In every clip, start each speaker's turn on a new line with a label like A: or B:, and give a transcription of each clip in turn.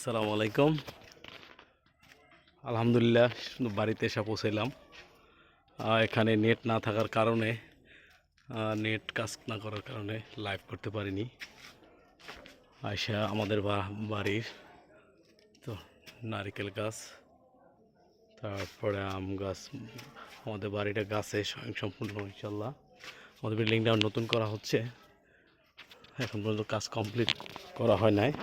A: আসসালামু আলাইকুম। আলহামদুলিল্লাহ বাড়িতে এসে পৌঁছাইলাম। এখানে নেট না থাকার কারণে নেট কাজ না করার কারণে লাইভ করতে পারিনি। আয়সা আমাদের বাড়ির তো নারিকেল গাছ, তারপরে আম গাছ, আমাদের বাড়িটা গাছে স্বয়ংসম্পূর্ণ। ইনশাল্লাহ আমাদের বিল্ডিংটা নতুন করা হচ্ছে, এখন পর্যন্ত কাজ কমপ্লিট করা হয় নাই।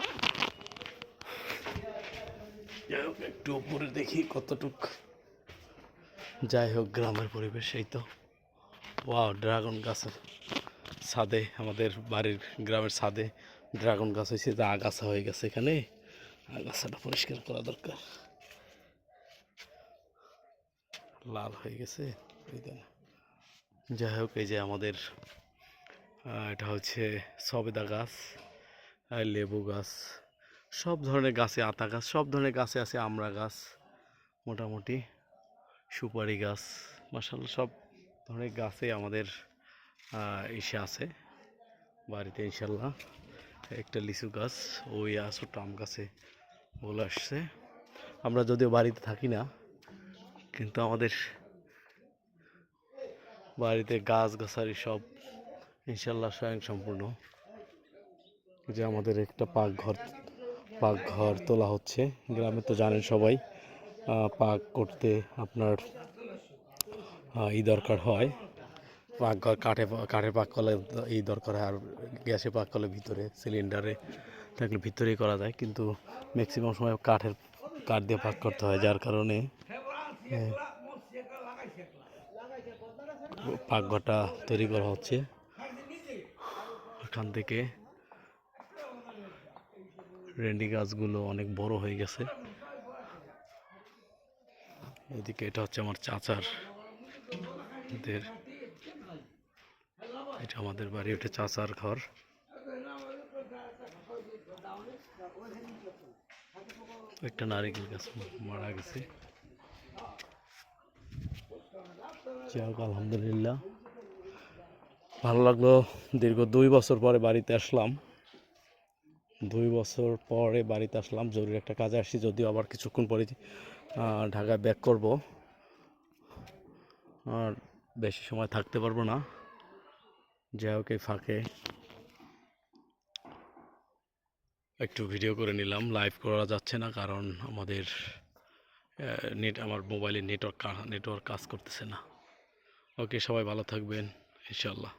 A: যাই হোক, একটু উপরে দেখি কতটুক। যাই হোক, গ্রামের পরিবেশ এই তো। ওয়াও, ড্রাগন গাছের ছাদে, আমাদের বাড়ির গ্রামের ছাদে ড্রাগন গাছ হয়েছে, যা আগাছা হয়ে গেছে। এখানে আগাছাটা পরিষ্কার করা দরকার, লাল হয়ে গেছে। যাই হোক, এই যে আমাদের এটা হচ্ছে সবেদা গাছ, লেবু গাছ, সব ধরনের গাছে, আতা গাছ, সব ধরনের গাছে আছে। আমড়া গাছ, মোটামুটি সুপারি গাছ, মাশাআল্লাহ সব ধরনের গাছে আমাদের এসে আছে বাড়িতে। ইনশাল্লাহ একটা লিচু গাছ, ওই ছোট্ট আম গাছে বলে আসছে। আমরা যদিও বাড়িতে থাকি না, কিন্তু আমাদের বাড়িতে গাছ গাছালি সব ইনশাল্লাহ স্বয়ংসম্পূর্ণ। যে আমাদের একটা পাকঘর তোলা হচ্ছে। গ্রামে তো জানেন সবাই, পাক করতে আপনার দরকার হয়। পাকঘর কাঠে পাক করলে দরকার হয়, আর গ্যাসে পাক করলে ভিতরে সিলিন্ডারে থাকলে ভিতরেই করা যায়, কিন্তু ম্যাক্সিমাম সময় কাঠ দিয়ে পাক করতে হয়, যার কারণে পাকঘরটা তৈরি করা হচ্ছে। এখান থেকে রেন্ডি গাছগুলো অনেক বড় হয়ে গেছে। এদিকে এটা হচ্ছে আমার এটা আমাদের বাড়ি, ওটা চাচার ঘর। একটা নারিকেল গাছ মারা গেছে। যাক, আলহামদুলিল্লাহ ভালো লাগলো। দীর্ঘ 2 বছর পরে বাড়িতে আসলাম। 2 বছর পরে বাড়িতে আসলাম, জরুরি একটা কাজে আসছি। যদিও আবার কিছুক্ষণ পরে ঢাকায় ব্যাক করব, আর বেশি সময় থাকতে পারবো না। যাই হোক, এই ফাঁকে একটু ভিডিও করে নিলাম। লাইভ করা যাচ্ছে না, কারণ আমাদের আমার মোবাইলে নেটওয়ার্ক কাজ করতেছে না। ওকে, সবাই ভালো থাকবেন ইনশাল্লাহ।